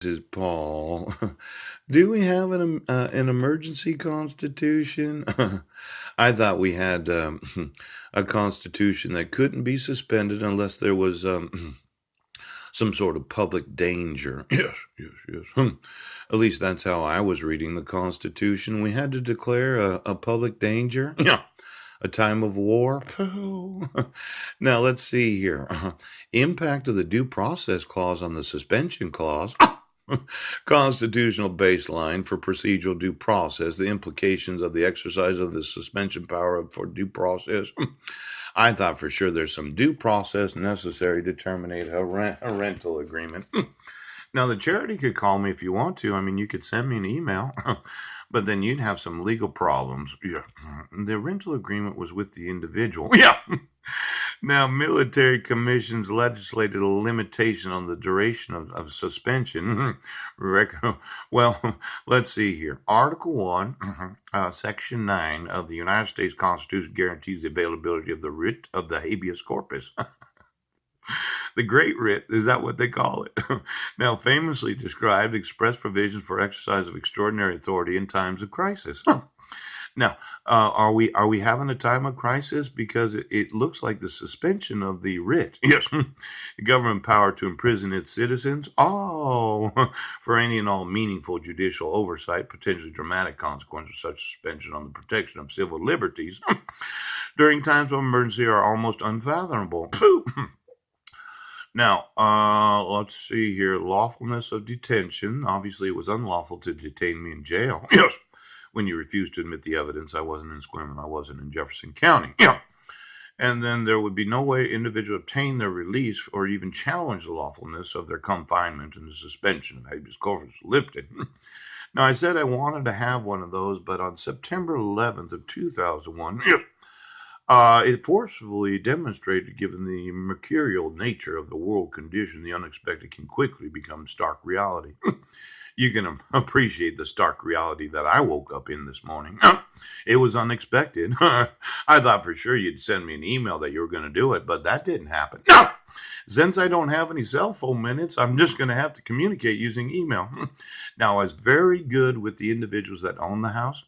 Is Paul. Do we have an emergency constitution? I thought we had a constitution that couldn't be suspended unless there was some sort of public danger. Yes, yes, yes. At least that's how I was reading the Constitution. We had to declare a public danger. Yeah. A time of war. Now let's see here. Impact of the due process clause on the suspension clause. Constitutional baseline for procedural due process, the implications of the exercise of the suspension power for due process. I thought for sure there's some due process necessary to terminate a rental agreement. Now, the charity could call me if you want to. I mean, you could send me an email, but then you'd have some legal problems. Yeah. The rental agreement was with the individual. Yeah. Now, military commissions legislated a limitation on the duration of suspension. Well, let's see here. Article 1, Section 9 of the United States Constitution guarantees the availability of the writ of the habeas corpus. The Great Writ, is that what they call it? Now, famously described express provisions for exercise of extraordinary authority in times of crisis. Now, are we having a time of crisis? Because it looks like the suspension of the writ. Yes, government power to imprison its citizens. Oh, for any and all meaningful judicial oversight, potentially dramatic consequences of such suspension on the protection of civil liberties during times of emergency are almost unfathomable. Now, let's see here. Lawfulness of detention. Obviously, it was unlawful to detain me in jail. Yes. When you refused to admit the evidence, I wasn't in Esquimalt, I wasn't in Jefferson County. Yeah. And then there would be no way individuals obtain their release or even challenge the lawfulness of their confinement and the suspension of habeas corpus lifted. Now, I said I wanted to have one of those, but on September 11th of 2001, yes, it forcefully demonstrated, given the mercurial nature of the world condition, the unexpected can quickly become stark reality. You can appreciate the stark reality that I woke up in this morning. It was unexpected. I thought for sure you'd send me an email that you were going to do it, but that didn't happen. No! Since I don't have any cell phone minutes, I'm just going to have to communicate using email. Now, I was very good with the individuals that own the house.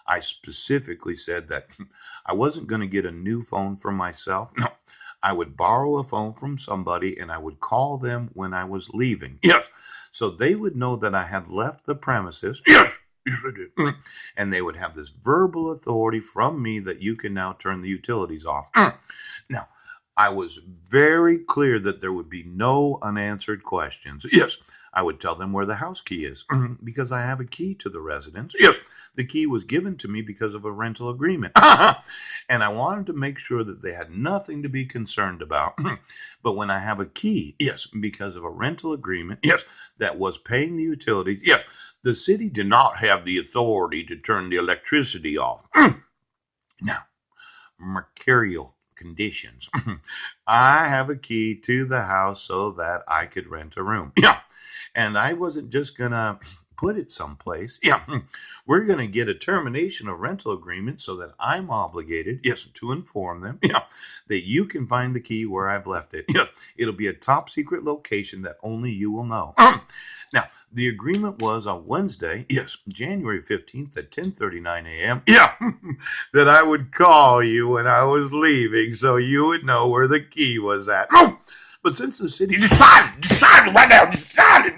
I specifically said that I wasn't going to get a new phone for myself. No, I would borrow a phone from somebody and I would call them when I was leaving. Yes. So they would know that I had left the premises. Yes. Yes, I did. And they would have this verbal authority from me that you can now turn the utilities off. Now, I was very clear that there would be no unanswered questions. Yes. I would tell them where the house key is because I have a key to the residence. Yes, the key was given to me because of a rental agreement. And I wanted to make sure that they had nothing to be concerned about. But when I have a key, yes, because of a rental agreement, yes, that was paying the utilities, yes, the city did not have the authority to turn the electricity off. Now, mercurial conditions. I have a key to the house so that I could rent a room. Yeah. And I wasn't just going to put it someplace. Yeah. We're going to get a termination of rental agreement so that I'm obligated, yes, to inform them, yeah, that you can find the key where I've left it. Yeah. It'll be a top secret location that only you will know. Now, the agreement was on Wednesday, yes, January 15th at 10:39 a.m. Yeah, that I would call you when I was leaving so you would know where the key was at. But since the city decided right now, decided